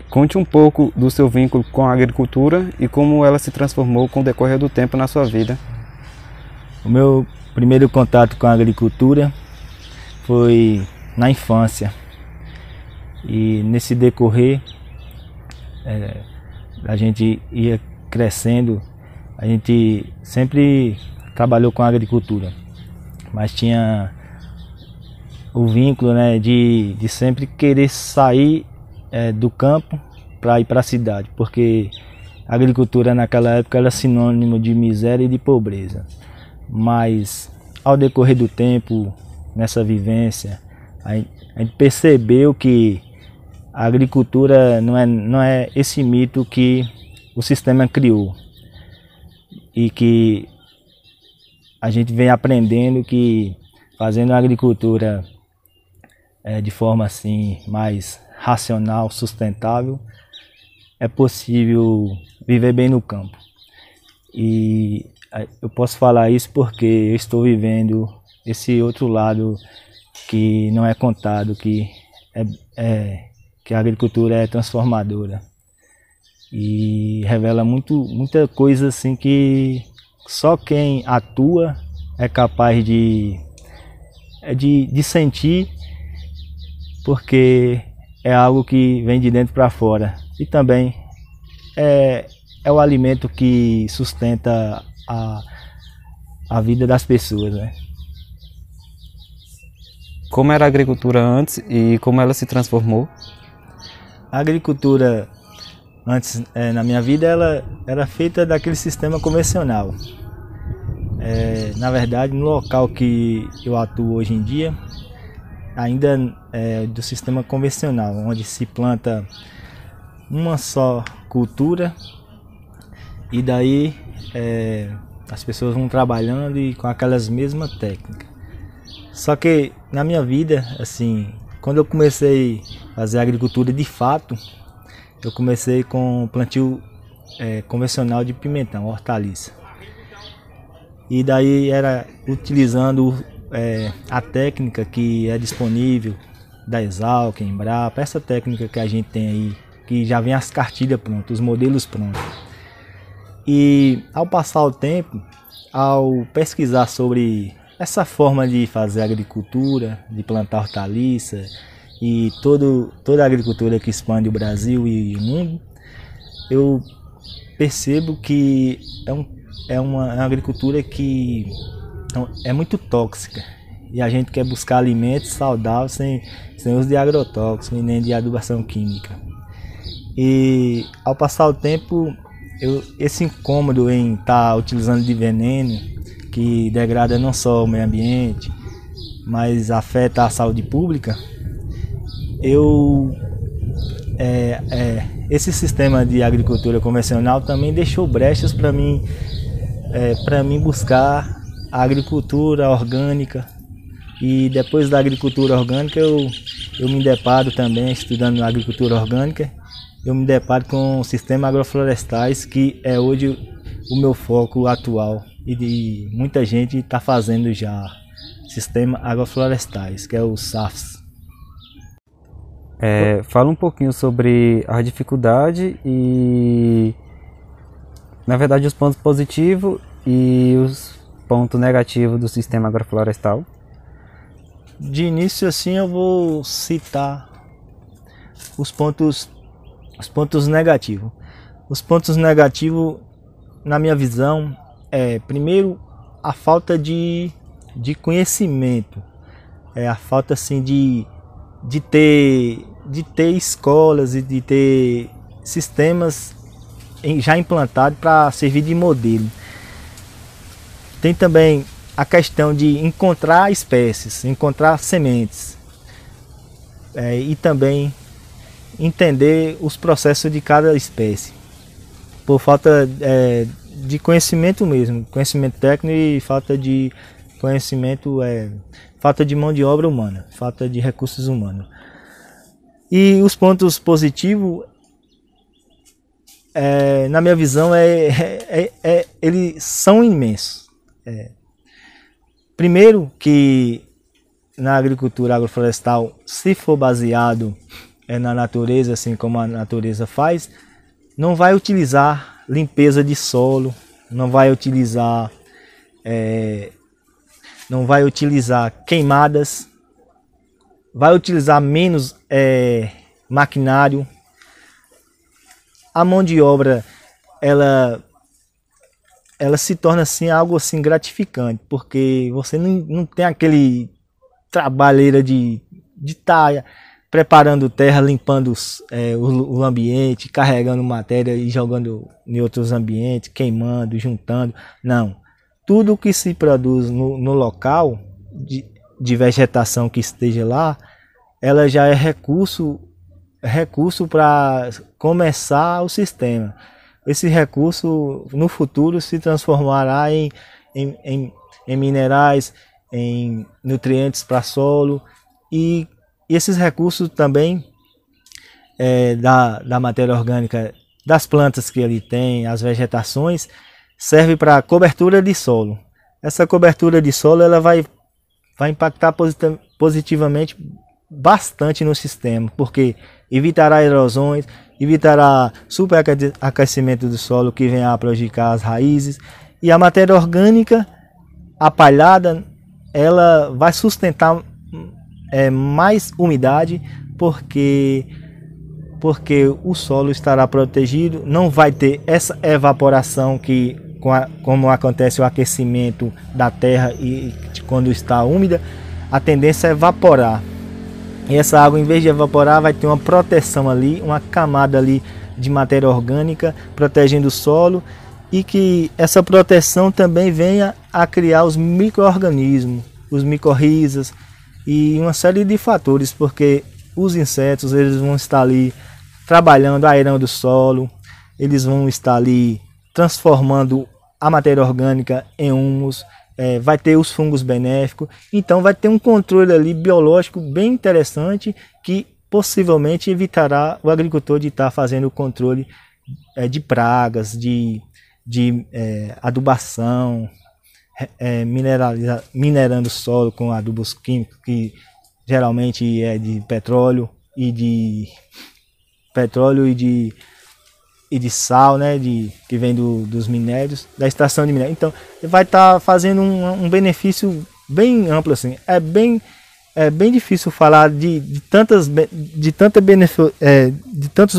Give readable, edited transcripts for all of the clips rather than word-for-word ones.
Conte um pouco do seu vínculo com a agricultura e como ela se transformou com o decorrer do tempo na sua vida. O meu primeiro contato com a agricultura foi na infância. E nesse decorrer, a gente ia crescendo, a gente sempre trabalhou com a agricultura, mas tinha o vínculo, né, de sempre querer sair do campo para ir para a cidade, porque a agricultura naquela época era sinônimo de miséria e de pobreza. Mas ao decorrer do tempo, nessa vivência, a gente percebeu que a agricultura não é esse mito que o sistema criou, e que a gente vem aprendendo que fazendo a agricultura de forma assim mais racional, sustentável, é possível viver bem no campo. E eu posso falar isso porque eu estou vivendo esse outro lado que não é contado, que a agricultura é transformadora e revela muita coisa assim que só quem atua é capaz de sentir, porque é algo que vem de dentro para fora, e também é o alimento que sustenta a vida das pessoas, né? Como era a agricultura antes e como ela se transformou? A agricultura antes, na minha vida, ela era feita daquele sistema convencional. Na verdade, no local que eu atuo hoje em dia, ainda é do sistema convencional, onde se planta uma só cultura e daí as pessoas vão trabalhando e com aquelas mesmas técnicas. Só que na minha vida, assim, quando eu comecei a fazer agricultura de fato, eu comecei com plantio convencional de pimentão, hortaliça. E daí era utilizando a técnica que é disponível da Exalc, Embrapa, essa técnica que a gente tem aí, que já vem as cartilhas prontas, os modelos prontos. E ao passar o tempo, ao pesquisar sobre essa forma de fazer agricultura, de plantar hortaliça e toda a agricultura que expande o Brasil e o mundo, eu percebo que é uma agricultura que é muito tóxica, e a gente quer buscar alimentos saudáveis sem uso de agrotóxicos e nem de adubação química. E ao passar o tempo, esse incômodo em estar utilizando de veneno, que degrada não só o meio ambiente, mas afeta a saúde pública, esse sistema de agricultura convencional também deixou brechas para mim buscar a agricultura orgânica. E depois da agricultura orgânica eu me deparo também, estudando agricultura orgânica, eu me deparo com sistemas agroflorestais, que é hoje o meu foco atual, e muita gente está fazendo já sistemas agroflorestais, que é o SAFs. Fala um pouquinho sobre a dificuldade e, na verdade, os pontos positivos e os pontos negativos do sistema agroflorestal. De início, assim, eu vou citar os pontos negativos. Os pontos negativos, na minha visão, primeiro, a falta de conhecimento, a falta assim de ter escolas e de ter sistemas já implantados para servir de modelo. Tem também a questão de encontrar espécies, encontrar sementes, e também entender os processos de cada espécie, por falta de conhecimento mesmo, conhecimento técnico, e falta de conhecimento, falta de mão de obra humana, falta de recursos humanos. E os pontos positivos, na minha visão, eles são imensos. Primeiro, que na agricultura agroflorestal, se for baseado na natureza, assim como a natureza faz, não vai utilizar limpeza de solo, não vai utilizar queimadas, vai utilizar menos maquinário. A mão de obra ela se torna assim algo assim gratificante, porque você não tem aquele trabalheira de estar preparando terra, limpando o ambiente, carregando matéria e jogando em outros ambientes, queimando, juntando. Não. Tudo que se produz no local de vegetação que esteja lá, ela já é recurso para começar o sistema. Esse recurso no futuro se transformará em minerais, em nutrientes para solo, e esses recursos também da matéria orgânica das plantas que ele tem, as vegetações, serve para cobertura de solo. Essa cobertura de solo ela vai impactar positivamente bastante no sistema, porque evitará erosões, evitará superaquecimento do solo que vem a prejudicar as raízes, e a matéria orgânica, a palhada, ela vai sustentar mais umidade, porque o solo estará protegido, não vai ter essa evaporação como acontece o aquecimento da terra e quando está úmida, a tendência é evaporar. E essa água, em vez de evaporar, vai ter uma proteção ali, uma camada ali de matéria orgânica protegendo o solo, e que essa proteção também venha a criar os micro-organismos, os micorrizas e uma série de fatores, porque os insetos eles vão estar ali trabalhando, aerando o solo, eles vão estar ali transformando a matéria orgânica em humus, vai ter os fungos benéficos, então vai ter um controle ali biológico bem interessante que possivelmente evitará o agricultor de estar fazendo o controle de pragas, de adubação, minerando o solo com adubos químicos que geralmente é de petróleo e de sal, né, que vem dos minérios, da extração de minério. Então, vai estar fazendo um benefício bem amplo assim. É bem difícil falar de tantos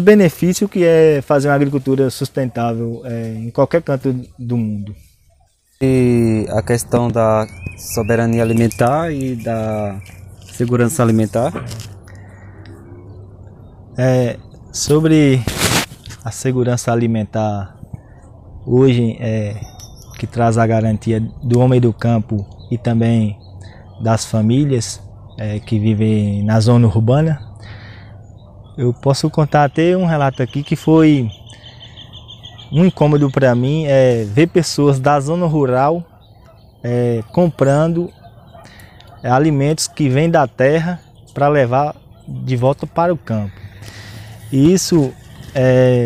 benefícios que é fazer uma agricultura sustentável em qualquer canto do mundo. E a questão da soberania alimentar e da segurança alimentar? Sobre a segurança alimentar hoje, que traz a garantia do homem do campo e também das famílias que vivem na zona urbana, eu posso contar até um relato aqui que foi um incômodo para mim, ver pessoas da zona rural comprando alimentos que vêm da terra para levar de volta para o campo. E isso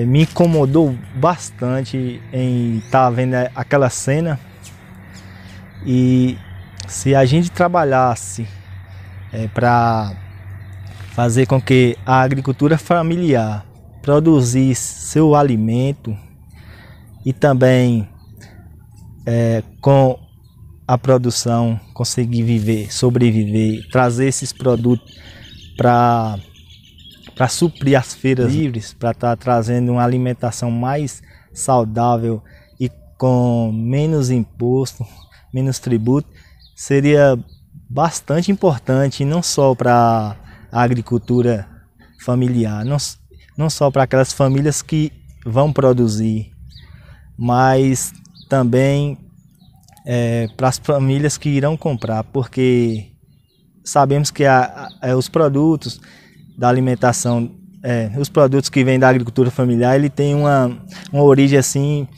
me incomodou bastante em estar vendo aquela cena. E se a gente trabalhasse para fazer com que a agricultura familiar produzisse seu alimento e também com a produção conseguir sobreviver, trazer esses produtos para suprir as feiras livres, para estar trazendo uma alimentação mais saudável e com menos imposto, menos tributo, seria bastante importante, não só para a agricultura familiar, não só para aquelas famílias que vão produzir, mas também para as famílias que irão comprar, porque sabemos que os produtos da alimentação, os produtos que vêm da agricultura familiar, ele tem uma origem assim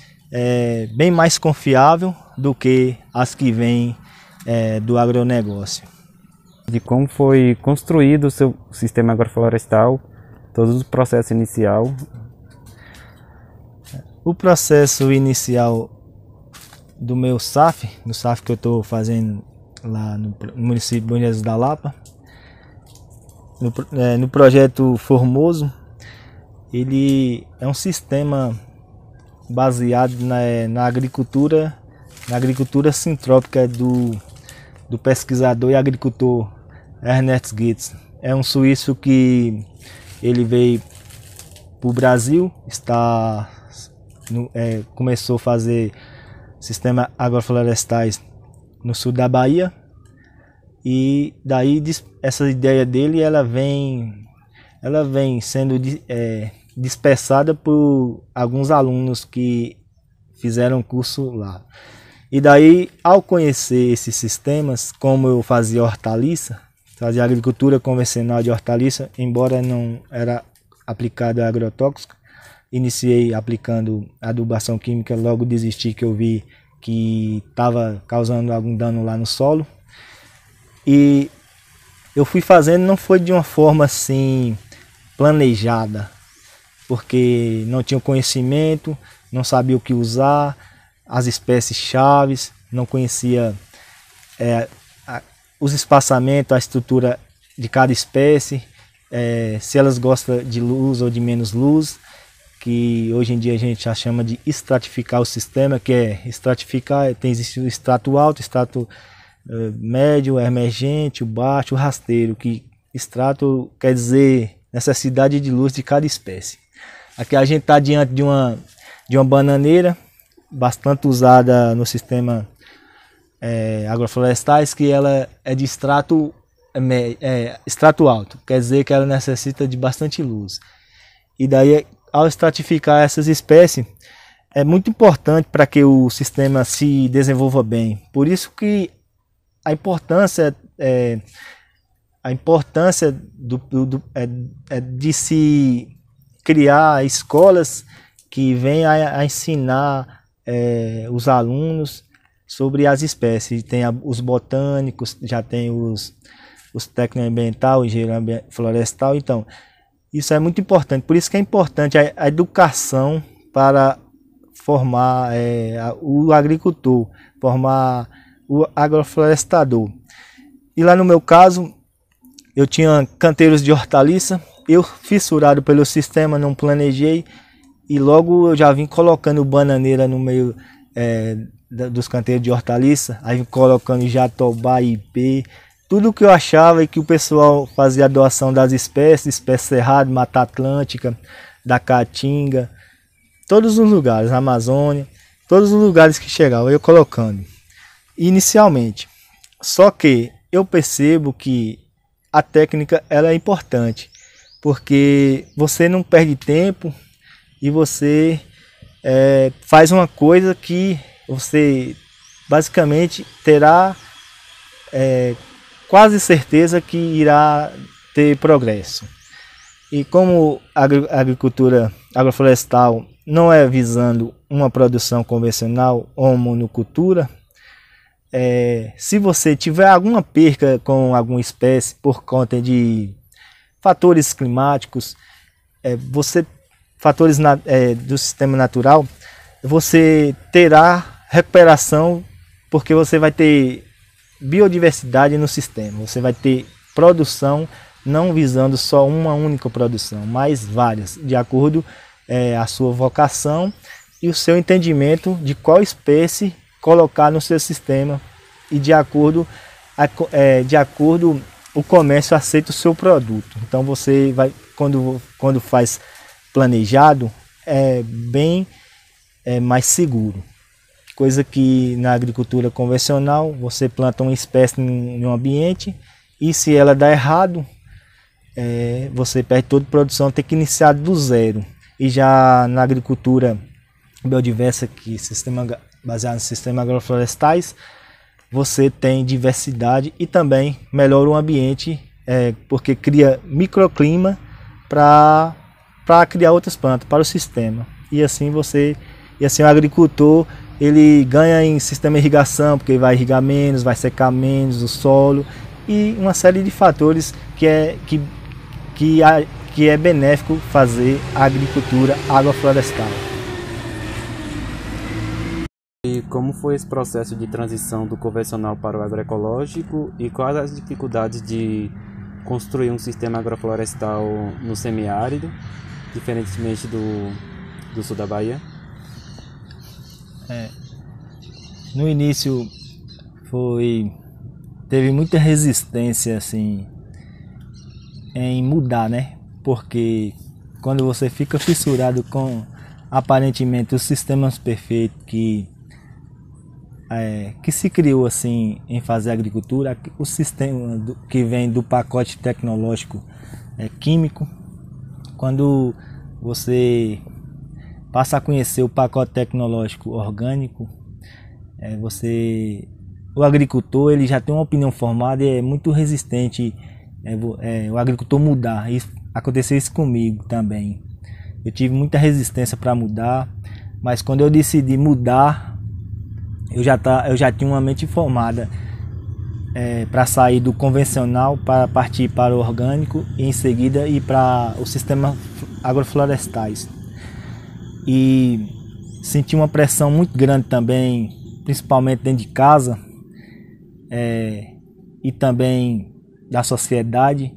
bem mais confiável do que as que vêm do agronegócio. De como foi construído o seu sistema agroflorestal, todo o processo inicial. O processo inicial do meu SAF, no SAF que eu estou fazendo lá no município de Bom Jesus da Lapa, no projeto Formoso, ele é um sistema baseado na agricultura sintrópica do pesquisador e agricultor Ernest Goetz. É um suíço que ele veio para o Brasil, começou a fazer sistemas agroflorestais no sul da Bahia, e daí essa ideia dele ela vem sendo dispersada por alguns alunos que fizeram curso lá. E daí, ao conhecer esses sistemas, como eu fazia agricultura convencional de hortaliça, embora não era aplicado agrotóxico, iniciei aplicando adubação química, logo desisti que eu vi que estava causando algum dano lá no solo. E eu fui fazendo, não foi de uma forma assim planejada, porque não tinha conhecimento, não sabia o que usar, as espécies chaves, não conhecia os espaçamentos, a estrutura de cada espécie, se elas gostam de luz ou de menos luz, que hoje em dia a gente já chama de estratificar o sistema, que é estratificar, existe o extrato alto, extrato médio, emergente, o baixo, o rasteiro, que extrato quer dizer necessidade de luz de cada espécie. Aqui a gente está diante de uma bananeira bastante usada no sistema agroflorestais, que ela é de extrato alto, quer dizer que ela necessita de bastante luz. E daí, ao estratificar essas espécies, é muito importante para que o sistema se desenvolva bem. Por isso que a importância de se criar escolas que venham a ensinar os alunos sobre as espécies. Tem os botânicos, já tem os técnicos ambiental, engenheiro florestal. Então, isso é muito importante. Por isso que é importante a educação para formar o agricultor, formar o agroflorestador. E lá no meu caso, eu tinha canteiros de hortaliça, eu fissurado pelo sistema, não planejei, e logo eu já vim colocando bananeira no meio dos canteiros de hortaliça, aí vim colocando jatobá, ipê, tudo que eu achava e que o pessoal fazia a doação das espécie cerrado, Mata Atlântica, da Caatinga, todos os lugares, Amazônia, todos os lugares que chegavam, eu colocando. Inicialmente, só que eu percebo que a técnica ela é importante, porque você não perde tempo e você faz uma coisa que você basicamente terá quase certeza que irá ter progresso. E como a agricultura agroflorestal não é visando uma produção convencional ou monocultura, se você tiver alguma perca com alguma espécie por conta de fatores climáticos, fatores do sistema natural, você terá recuperação, porque você vai ter biodiversidade no sistema, você vai ter produção, não visando só uma única produção, mas várias, de acordo a sua vocação e o seu entendimento de qual espécie colocar no seu sistema, e de acordo o comércio aceita o seu produto. Então você vai, quando faz planejado, é bem mais seguro. Coisa que na agricultura convencional você planta uma espécie em um ambiente e se ela dá errado, você perde toda a produção, tem que iniciar do zero. E já na agricultura biodiversa, que baseado no sistema agroflorestais, você tem diversidade e também melhora o ambiente, porque cria microclima para criar outras plantas para o sistema. E assim o agricultor ele ganha em sistema de irrigação, porque vai irrigar menos, vai secar menos o solo e uma série de fatores que é benéfico fazer a agricultura agroflorestal. E como foi esse processo de transição do convencional para o agroecológico e quais as dificuldades de construir um sistema agroflorestal no semiárido, diferentemente do sul da Bahia? No início teve muita resistência assim em mudar, né? Porque quando você fica fissurado com aparentemente os sistemas perfeitos que se criou assim em fazer agricultura, o sistema que vem do pacote tecnológico químico, quando você passa a conhecer o pacote tecnológico orgânico, o agricultor ele já tem uma opinião formada e é muito resistente o agricultor mudar. E aconteceu isso comigo também. Eu tive muita resistência para mudar, mas quando eu decidi mudar, eu já tinha uma mente formada para sair do convencional, para partir para o orgânico e em seguida ir para o sistema agroflorestais. E senti uma pressão muito grande também, principalmente dentro de casa e também da sociedade,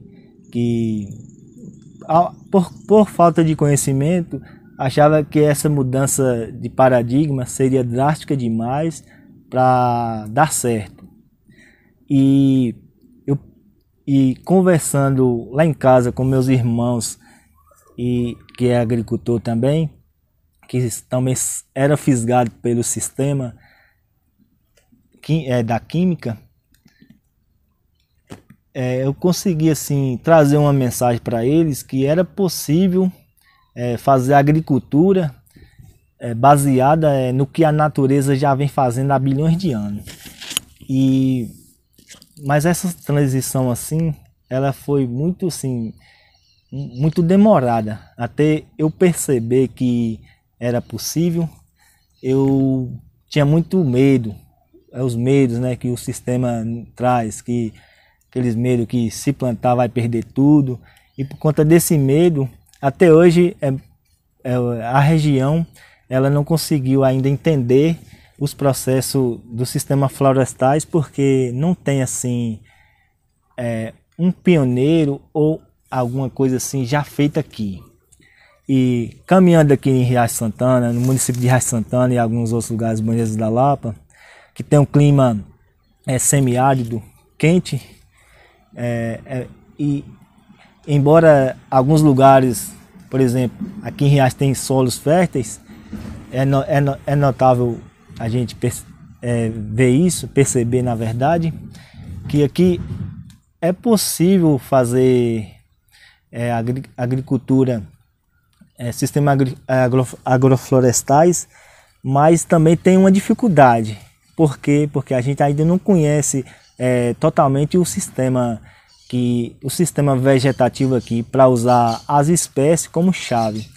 que por falta de conhecimento achava que essa mudança de paradigma seria drástica demais para dar certo. E conversando lá em casa com meus irmãos, que é agricultor também, que também era fisgado pelo sistema da química, eu consegui assim trazer uma mensagem para eles que era possível fazer agricultura baseada no que a natureza já vem fazendo há bilhões de anos. Mas essa transição assim, ela foi muito assim, muito demorada até eu perceber que era possível. Eu tinha muito medo, os medos, né, que o sistema traz, aqueles medos que se plantar vai perder tudo, e por conta desse medo, até hoje a região ela não conseguiu ainda entender os processos do sistema florestais, porque não tem assim um pioneiro ou alguma coisa assim já feita aqui. E caminhando aqui em Riacho Santana, no município de Riacho Santana e alguns outros lugares do Banheiros da Lapa, que tem um clima semiárido, quente, e embora alguns lugares, por exemplo, aqui em Riacho tem solos férteis, é notável a gente ver isso, perceber na verdade, que aqui é possível fazer agricultura, sistema agroflorestais, mas também tem uma dificuldade. Por quê? Porque a gente ainda não conhece totalmente o sistema vegetativo aqui para usar as espécies como chave.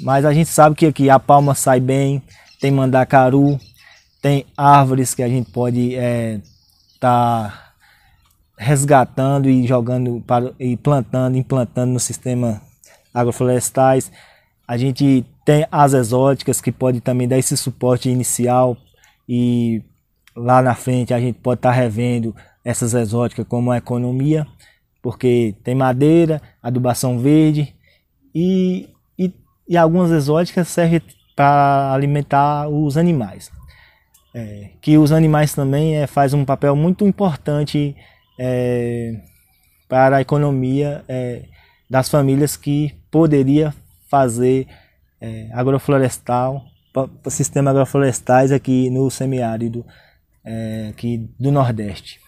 Mas a gente sabe que aqui a palma sai bem, tem mandacaru, tem árvores que a gente pode tá resgatando e jogando e implantando no sistema agroflorestais. A gente tem as exóticas que pode também dar esse suporte inicial, e lá na frente a gente pode estar revendo essas exóticas como a economia, porque tem madeira, adubação verde e algumas exóticas servem para alimentar os animais. Que os animais também fazem um papel muito importante para a economia das famílias que poderia fazer agroflorestal, sistema agroflorestais aqui no semiárido aqui do Nordeste.